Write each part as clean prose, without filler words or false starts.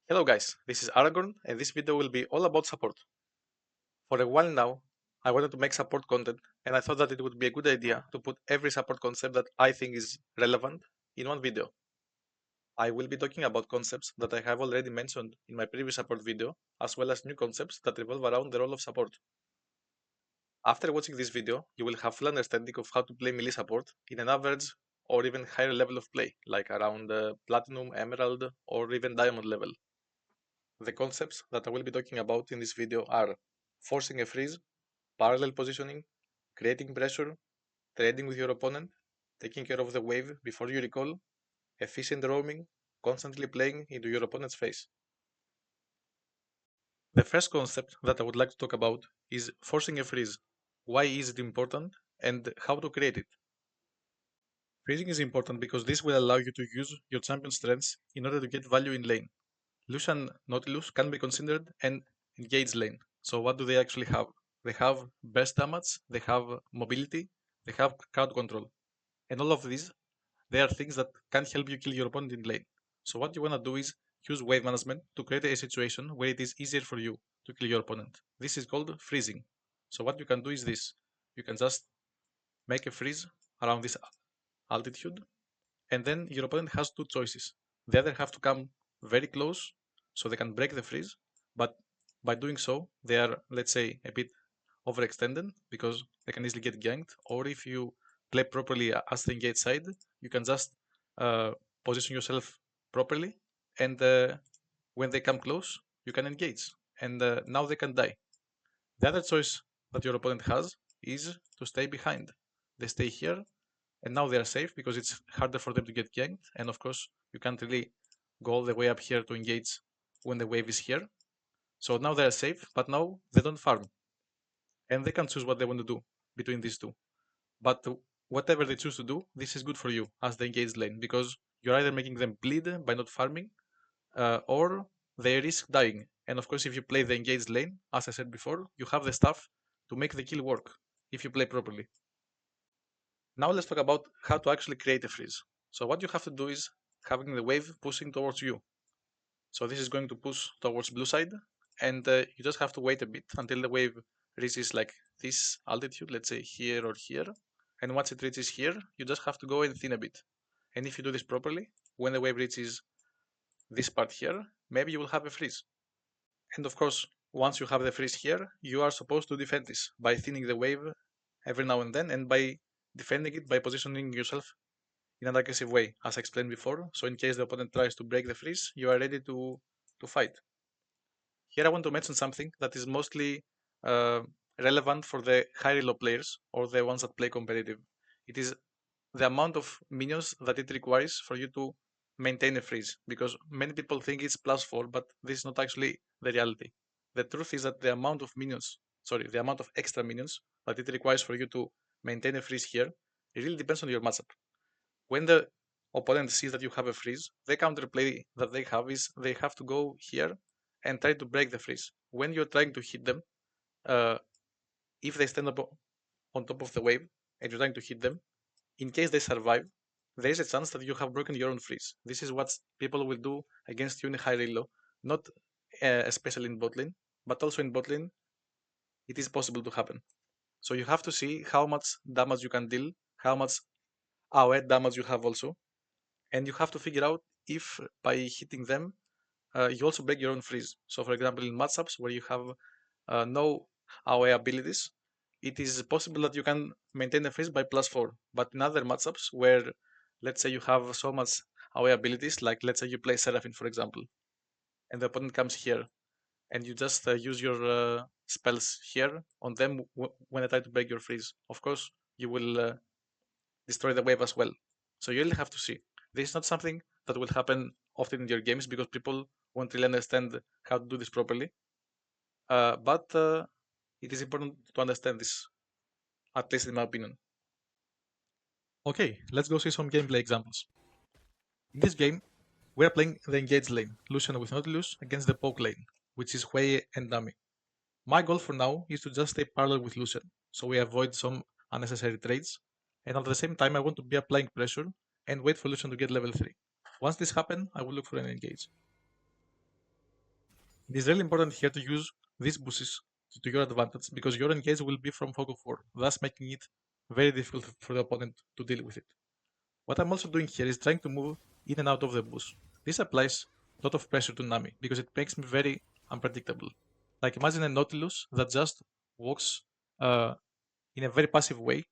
Hello guys, this is Aragorn and this video will be all about support. For a while now, I wanted to make support content and I thought that it would be a good idea to put every support concept that I think is relevant in one video. I will be talking about concepts that I have already mentioned in my previous support video, as well as new concepts that revolve around the role of support. After watching this video, you will have full understanding of how to play melee support in an average or even higher level of play, like around Platinum, Emerald, or even Diamond level. The concepts that I will be talking about in this video are forcing a freeze, parallel positioning, creating pressure, trading with your opponent, taking care of the wave before you recall, efficient roaming, constantly playing into your opponent's face. The first concept that I would like to talk about is forcing a freeze. Why is it important and how to create it? Freezing is important because this will allow you to use your champion strengths in order to get value in lane. Lucian Nautilus can be considered an engaged lane. So what do they actually have? They have burst damage, they have mobility, they have crowd control. And all of these, they are things that can help you kill your opponent in lane. So what you want to do is use wave management to create a situation where it is easier for you to kill your opponent. This is called freezing. So what you can do is this. You can just make a freeze around this altitude, and then your opponent has two choices. They either have to come very close so they can break the freeze, but by doing so, they are, let's say, a bit overextended because they can easily get ganked. Or if you play properly as the engage side, you can just uh, position yourself properly, and when they come close, you can engage, and now they can die. The other choice that your opponent has is to stay behind. They stay here and now they are safe because it's harder for them to get ganked. And of course, you can't really go all the way up here to engage when the wave is here. So now they are safe, but now they don't farm. And they can choose what they want to do between these two. But whatever they choose to do, this is good for you as the engaged lane because you're either making them bleed by not farming or they risk dying. And of course, if you play the engaged lane, as I said before, you have the stuff to make the kill work if you play properly. Now let's talk about how to actually create a freeze. So what you have to do is having the wave pushing towards you. So this is going to push towards blue side, and you just have to wait a bit until the wave reaches like this altitude, let's say here or here. And once it reaches here, you just have to go and thin a bit. And if you do this properly, when the wave reaches this part here, maybe you will have a freeze. And of course, once you have the freeze here, you are supposed to defend this by thinning the wave every now and then and by defending it by positioning yourself in an aggressive way, as I explained before. So in case the opponent tries to break the freeze, you are ready to fight. Here I want to mention something that is mostly uh, relevant for the high elo players or the ones that play competitive. It is the amount of minions that it requires for you to maintain a freeze, because many people think it's +4, but this is not actually the reality. The truth is that the amount of extra minions that it requires for you to maintain a freeze here, it really depends on your matchup. When the opponent sees that you have a freeze, the counterplay that they have is they have to go here and try to break the freeze. When you're trying to hit them, uh, if they stand up on top of the wave and you're trying to hit them, in case they survive, there is a chance that you have broken your own freeze. This is what people will do against you in high elo, not especially in bot lane, but also in bot lane, it is possible to happen. So you have to see how much damage you can deal, how much AoE damage you have also, and you have to figure out if by hitting them, you also break your own freeze. So for example, in matchups where you have no AoE abilities, it is possible that you can maintain the freeze by +4. But in other matchups where, let's say you have so much AoE abilities, like let's say you play Seraphine, for example, and the opponent comes here, and you just use your spells here on them when they try to break your freeze. Of course, you will destroy the wave as well. So you really have to see. This is not something that will happen often in your games because people won't really understand how to do this properly. But it is important to understand this, at least in my opinion. Okay, let's go see some gameplay examples. In this game, we are playing the engaged lane, Lucian with Nautilus, against the poke lane, which is Hui and Nami. My goal for now is to just stay parallel with Lucian, so we avoid some unnecessary trades, and at the same time I want to be applying pressure and wait for Lucian to get level 3. Once this happens, I will look for an engage. It is really important here to use these bushes to your advantage because your engage will be from fog of war, thus making it very difficult for the opponent to deal with it. What I'm also doing here is trying to move in and out of the bush. This applies a lot of pressure to Nami because it makes me very unpredictable. Like imagine a Nautilus that just walks uh, in a very passive way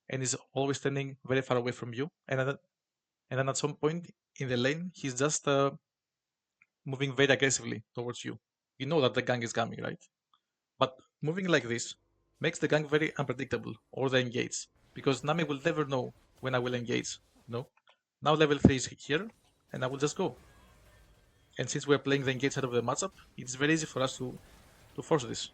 and is always standing very far away from you, and then at some point in the lane he's just moving very aggressively towards you. You know that the gang is coming, right? But moving like this makes the gang very unpredictable, or the engage, because Nami will never know when I will engage. No. Now level 3 is here, and I will just go. And since we're playing the engage side of the matchup, it's very easy for us to force this.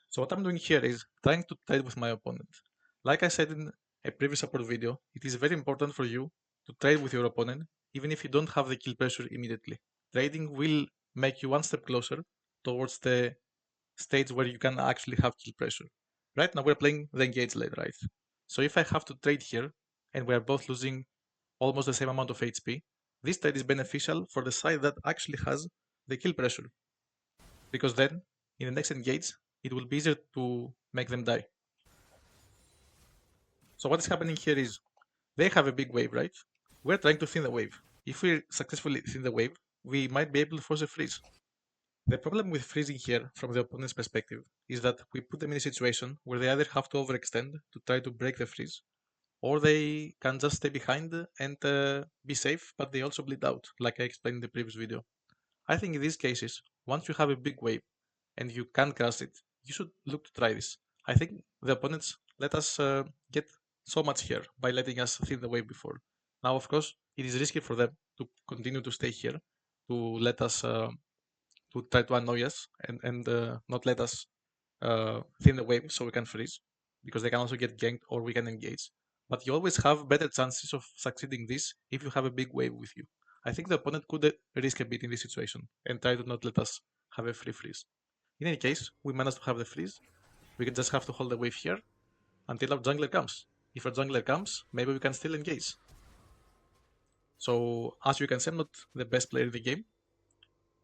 So what I'm doing here is trying to trade with my opponent. Like I said in a previous support video, it is very important for you to trade with your opponent, even if you don't have the kill pressure immediately. Trading will make you one step closer towards the stage where you can actually have kill pressure. Right now we're playing the engage lane, right? So if I have to trade here, and we're both losing almost the same amount of HP, this trade is beneficial for the side that actually has the kill pressure. Because then, in the next engage, it will be easier to make them die. So what is happening here is, they have a big wave, right? We're trying to thin the wave. If we successfully thin the wave, we might be able to force a freeze. The problem with freezing here, from the opponent's perspective, is that we put them in a situation where they either have to overextend to try to break the freeze, or they can just stay behind and be safe, but they also bleed out, like I explained in the previous video. I think in these cases, once you have a big wave and you can crush it, you should look to try this. I think the opponents let us get so much here by letting us thin the wave before. Now, of course, it is risky for them to continue to stay here, to let us to try to annoy us and not let us thin the wave so we can freeze, because they can also get ganked or we can engage. But you always have better chances of succeeding this if you have a big wave with you. I think the opponent could risk a bit in this situation and try to not let us have a free freeze. In any case, we managed to have the freeze. We just have to hold the wave here until our jungler comes. If our jungler comes, maybe we can still engage. So, as you can see, I'm not the best player in the game,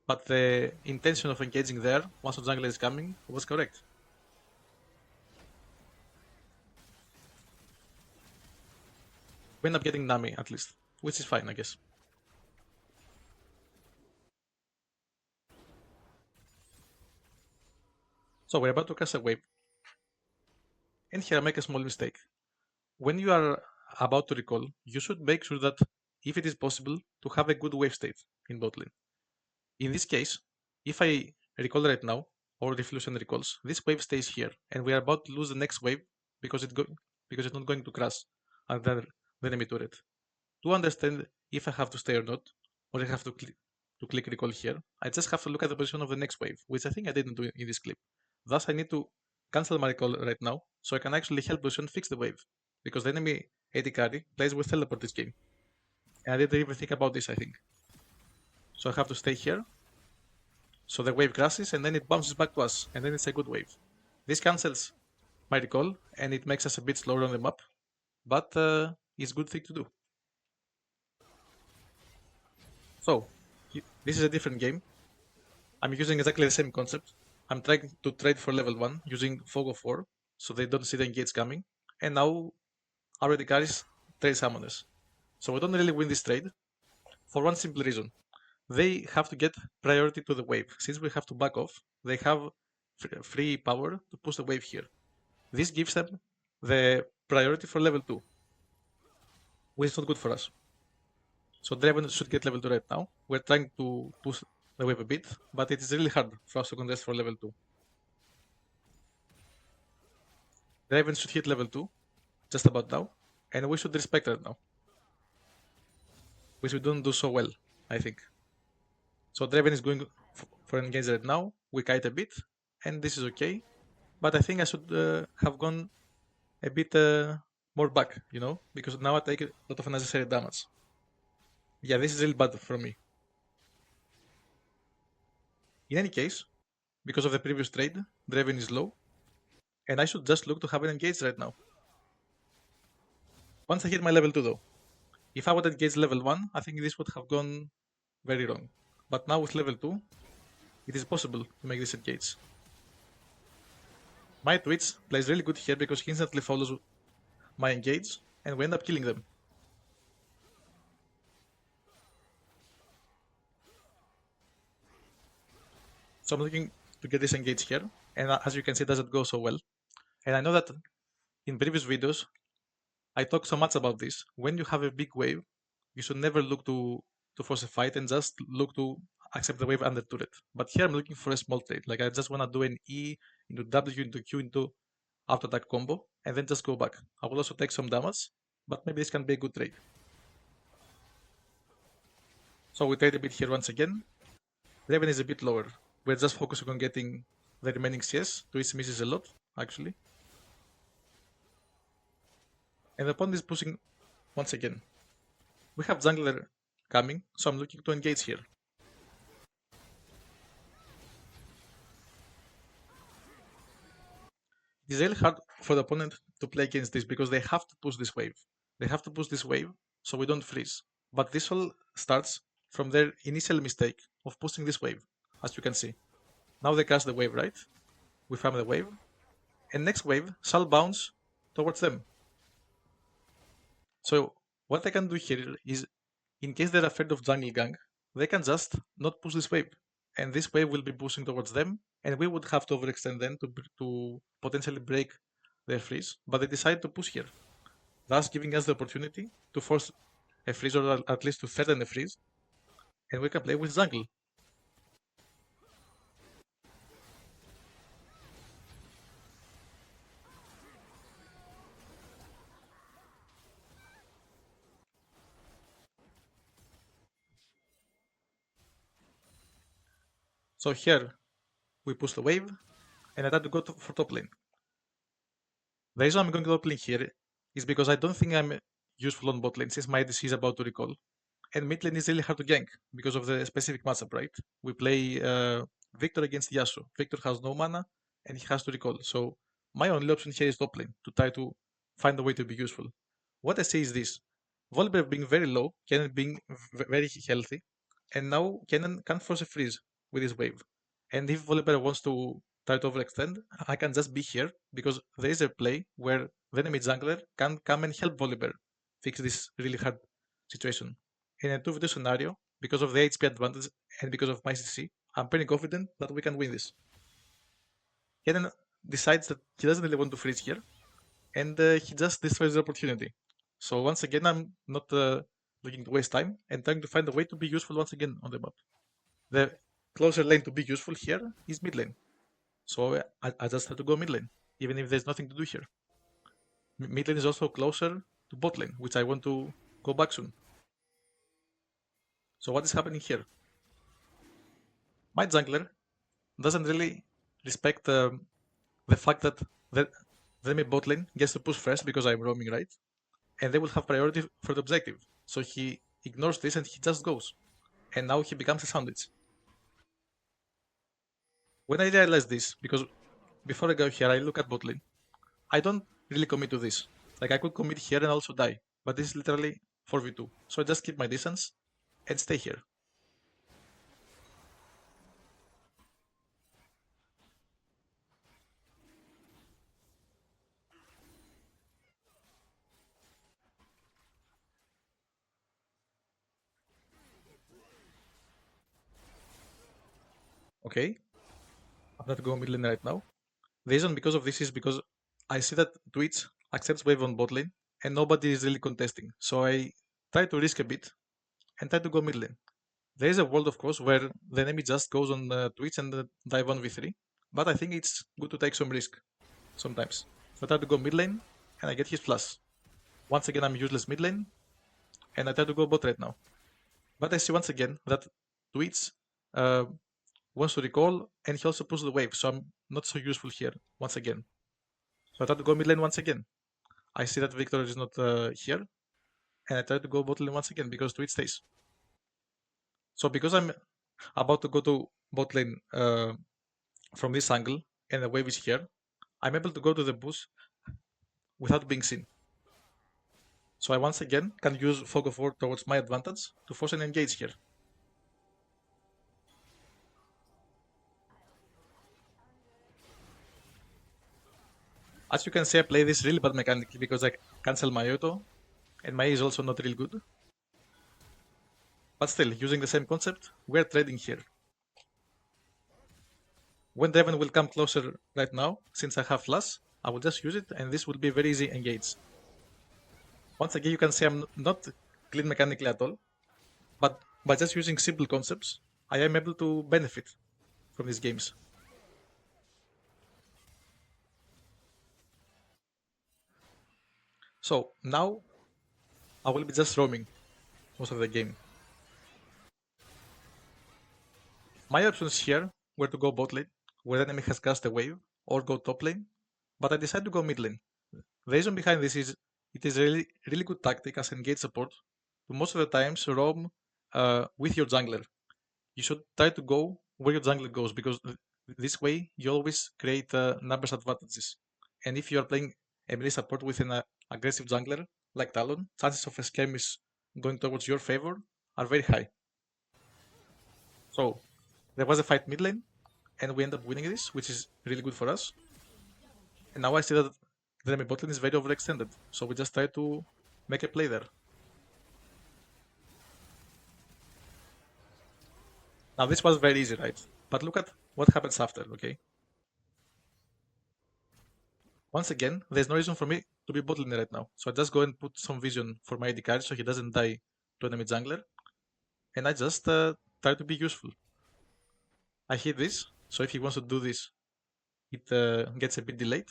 but the intention of engaging there, once the jungler is coming, was correct. We end up getting Nami at least, which is fine, I guess. So we're about to cast a wave, and here I make a small mistake. When you are about to recall, you should make sure that, if it is possible, to have a good wave state in bot lane. In this case, if I recall right now, or Reflution recalls, this wave stays here, and we are about to lose the next wave because because it's not going to crash under the enemy turret. To understand if I have to stay or not, or I have to click recall here, I just have to look at the position of the next wave, which I think I didn't do in this clip. Thus, I need to cancel my recall right now, so I can actually help Lucian fix the wave, because the enemy AD carry plays with teleport this game. And I didn't even think about this, I think. So I have to stay here, so the wave crashes, and then it bounces back to us, and then it's a good wave. This cancels my recall, and it makes us a bit slower on the map, but it's a good thing to do. So, this is a different game. I'm using exactly the same concept. I'm trying to trade for level 1 using Fog of War, so they don't see the engage coming. And now already carries trade summoners. So we don't really win this trade for one simple reason. They have to get priority to the wave. Since we have to back off, they have free power to push the wave here. This gives them the priority for level 2, which is not good for us. So Draven should get level 2 right now. We're trying to push the wave a bit, but it is really hard for us to contest for level 2. Draven should hit level 2 just about now, and we should respect that now, which we don't do so well, I think. So Draven is going for engage right now. We kite a bit, and this is okay. But I think I should have gone a bit more back, because now I take a lot of unnecessary damage. Yeah, this is really bad for me. In any case, because of the previous trade, Draven is low, and I should just look to have an engage right now. Once I hit my level 2 though, if I would engage level 1, I think this would have gone very wrong. But now with level 2, it is possible to make this engage. My Twitch plays really good here because he instantly follows my engage, and we end up killing them. So I'm looking to get this engage here, and as you can see, it doesn't go so well. And I know that in previous videos, I talked so much about this. When you have a big wave, you should never look to force a fight and just look to accept the wave under turret. But here I'm looking for a small trade. Like I just want to do an E into W into Q into auto attack combo and then just go back. I will also take some damage, but maybe this can be a good trade. So we trade a bit here once again. Raven is a bit lower. We're just focusing on getting the remaining CS. Twitch misses a lot, actually. And the opponent is pushing once again. We have jungler coming, so I'm looking to engage here. It is really hard for the opponent to play against this because they have to push this wave. They have to push this wave so we don't freeze. But this all starts from their initial mistake of pushing this wave, as you can see. Now they cast the wave, right? We farm the wave, and next wave shall bounce towards them. So what I can do here is, in case they're afraid of jungle gang, they can just not push this wave, and this wave will be pushing towards them, and we would have to overextend them to potentially break their freeze, but they decide to push here, thus giving us the opportunity to force a freeze or at least to threaten a freeze, and we can play with jungle. So here we push the wave, and I try to go for top lane. The reason I'm going to top lane here is because I don't think I'm useful on bot lane since my DC is about to recall. And mid lane is really hard to gank because of the specific matchup, right? We play Victor against Yasuo. Victor has no mana and he has to recall. So my only option here is top lane to try to find a way to be useful. What I say is this: Volibear being very low, Kennen being very healthy, and now Kennen can't force a freeze with his wave. And if Volibear wants to try to overextend, I can just be here because there is a play where the enemy jungler can come and help Volibear fix this really hard situation. In a 2v2 scenario, because of the HP advantage and because of my CC, I'm pretty confident that we can win this. Kennen decides that he doesn't really want to freeze here, and he just destroys the opportunity. So once again, I'm not looking to waste time and trying to find a way to be useful once again on the map. The closer lane to be useful here is mid lane. So I just have to go mid lane, even if there's nothing to do here. Mid lane is also closer to bot lane, which I want to go back soon. So what is happening here? My jungler doesn't really respect the fact that the enemy bot lane gets to push first because I'm roaming, right? And they will have priority for the objective. So he ignores this and he just goes. And now he becomes a sandwich. When I realize this, because before I go here, I look at bot lane, I don't really commit to this. Like I could commit here and also die, but this is literally 4v2. So I just keep my distance and stay here. Okay, I'm not going mid lane right now. The reason because of this is because I see that Twitch accepts wave on bot lane and nobody is really contesting. So I try to risk a bit and try to go mid lane. There is a world, of course, where the enemy just goes on Twitch and dive 1v3, but I think it's good to take some risk sometimes. So I try to go mid lane and I get his flash. Once again, I'm useless mid lane and I try to go bot right now. But I see once again that Twitch uh, wants to recall and he also pushes the wave, so I'm not so useful here once again. So I try to go mid lane once again. I see that Victor is not here and I try to go bot lane once again because Twitch stays. So because I'm about to go to bot lane from this angle and the wave is here, I'm able to go to the bush without being seen. So I once again can use Fog of War towards my advantage to force an engage here. As you can see, I play this really bad mechanically because I cancel my auto, and my E is also not real good. But still, using the same concept, we're trading here. When Draven will come closer right now, since I have flash, I will just use it and this will be very easy engage. Once again, you can see I'm not clean mechanically at all, but by just using simple concepts, I am able to benefit from these games. So now I will be just roaming most of the game. My options here were to go bot lane, where the enemy has cast a wave, or go top lane, but I decided to go mid lane. The reason behind this is it is a really good tactic as engage support to most of the times roam with your jungler. You should try to go where your jungler goes because this way you always create numbers advantages. And if you are playing a melee support with an aggressive jungler like Talon, chances of a skirmish going towards your favor are very high. So there was a fight mid lane, and we end up winning this, which is really good for us. And now I see that the enemy bot lane is very overextended, so we just try to make a play there. Now this was very easy, right? But look at what happens after, okay? Once again, there's no reason for me to be bot lane right now. So I just go and put some vision for my AD carry so he doesn't die to enemy jungler. And I just try to be useful. I hit this, so if he wants to do this, it gets a bit delayed.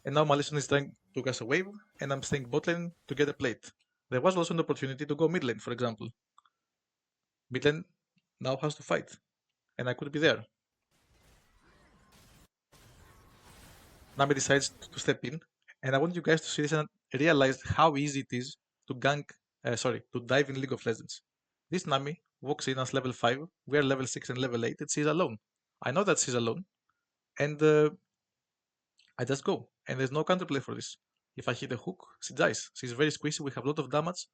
And now Malison is trying to cast a wave, and I'm staying bot lane to get a plate. There was also an opportunity to go mid lane, for example. Mid lane now has to fight, and I could be there. Nami decides to step in, and I want you guys to see this and realize how easy it is to to dive in League of Legends. This Nami walks in as level 5, we are level 6 and level 8, and she's alone. I know that she's alone, and I just go, and there's no counterplay for this. If I hit a hook, she dies. She's very squishy, we have a lot of damage,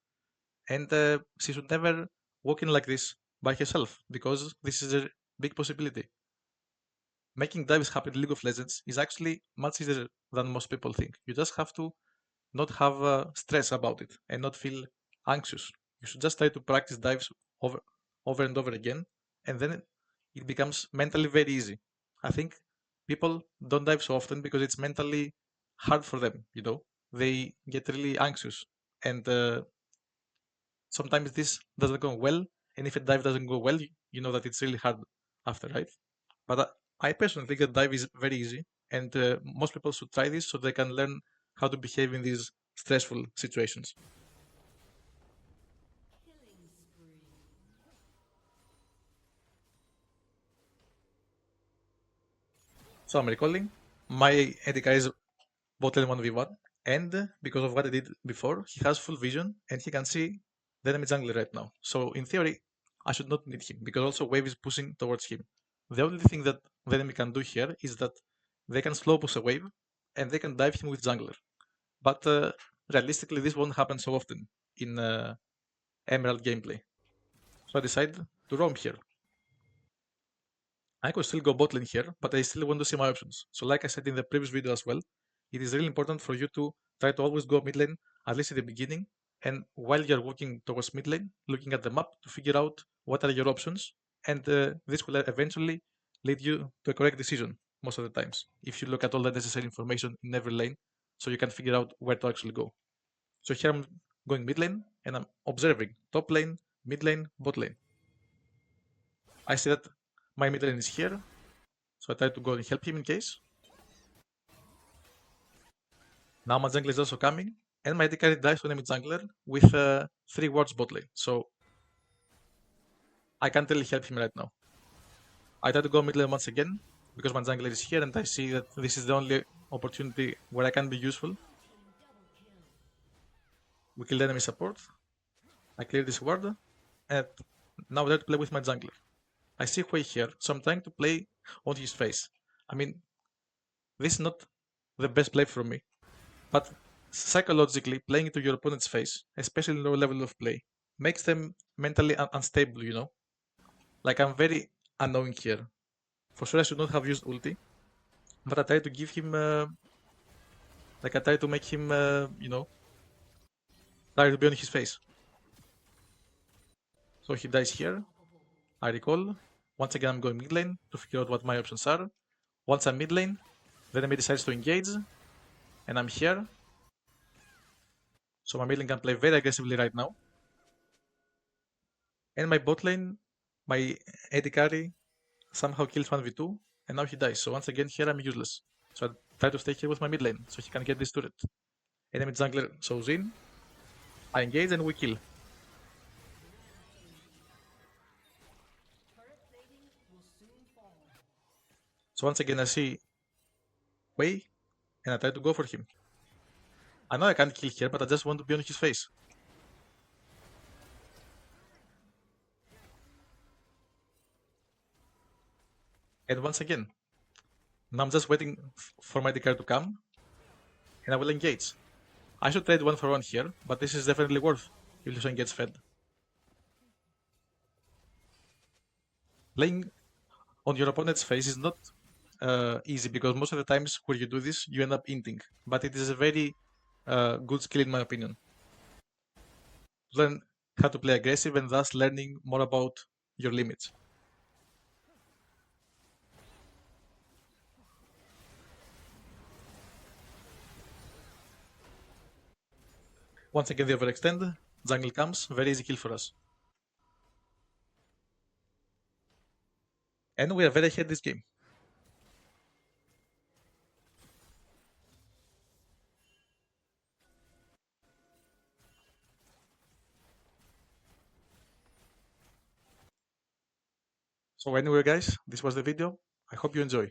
and she should never walk in like this by herself, because this is a big possibility. Making dives happen in League of Legends is actually much easier than most people think. You just have to not have stress about it and not feel anxious. You should just try to practice dives over and over again, and then it becomes mentally very easy. I think people don't dive so often because it's mentally hard for them. They get really anxious, and sometimes this doesn't go well. And if a dive doesn't go well, you know that it's really hard after, right? But I personally think that dive is very easy, and most people should try this so they can learn how to behave in these stressful situations. So I'm recalling my Edika is bot lane 1v1, and because of what I did before, he has full vision and he can see the enemy jungler right now. So in theory, I should not need him because also wave is pushing towards him. The only thing that the enemy can do here is that they can slow push a wave and they can dive him with jungler. But realistically, this won't happen so often in Emerald gameplay. So I decided to roam here. I could still go bot lane here, but I still want to see my options. So like I said in the previous video as well, it is really important for you to try to always go mid lane, at least at the beginning, and while you're walking towards mid lane, looking at the map to figure out what are your options, and this will eventually lead you to a correct decision most of the times, if you look at all the necessary information in every lane, so you can figure out where to actually go. So here I'm going mid lane, and I'm observing top lane, mid lane, bot lane. I see that my mid lane is here, so I try to go and help him in case. Now my jungler is also coming, and my AD carry dies to enemy jungler with 3 wards bot lane, so I can't really help him right now. I try to go mid lane once again, because my jungler is here and I see that this is the only opportunity where I can be useful. We kill the enemy support, I clear this ward, and now I try to play with my jungler. I see Hui here, so I'm trying to play on his face. I mean, This is not the best play for me, but psychologically playing into your opponent's face, especially low level of play, makes them mentally unstable, you know? Like I'm very annoying here. For sure I should not have used ulti, but I try to give him, like I try to make him, try to be on his face. So he dies here. I recall. Once again, I'm going mid lane to figure out what my options are. Once I'm mid lane, the enemy decides to engage, and I'm here. So my mid lane can play very aggressively right now. And my bot lane, my AD carry, somehow kills 1v2, and now he dies. So once again, here I'm useless. So I try to stay here with my mid lane, so he can get this turret. Enemy jungler shows in, I engage, and we kill. So once again, I see Wei, and I try to go for him. I know I can't kill here, but I just want to be on his face. And once again, now I'm just waiting for my DK to come, and I will engage. I should trade 1 for 1 here, but this is definitely worth if Lucian gets fed. Playing on your opponent's face is not easy because most of the times when you do this, you end up inting. But it is a very good skill in my opinion. Learn how to play aggressive and thus learning more about your limits. Once again, they overextend. Jungle comes, very easy kill for us. And we are very ahead this game. So anyway guys, this was the video. I hope you enjoy.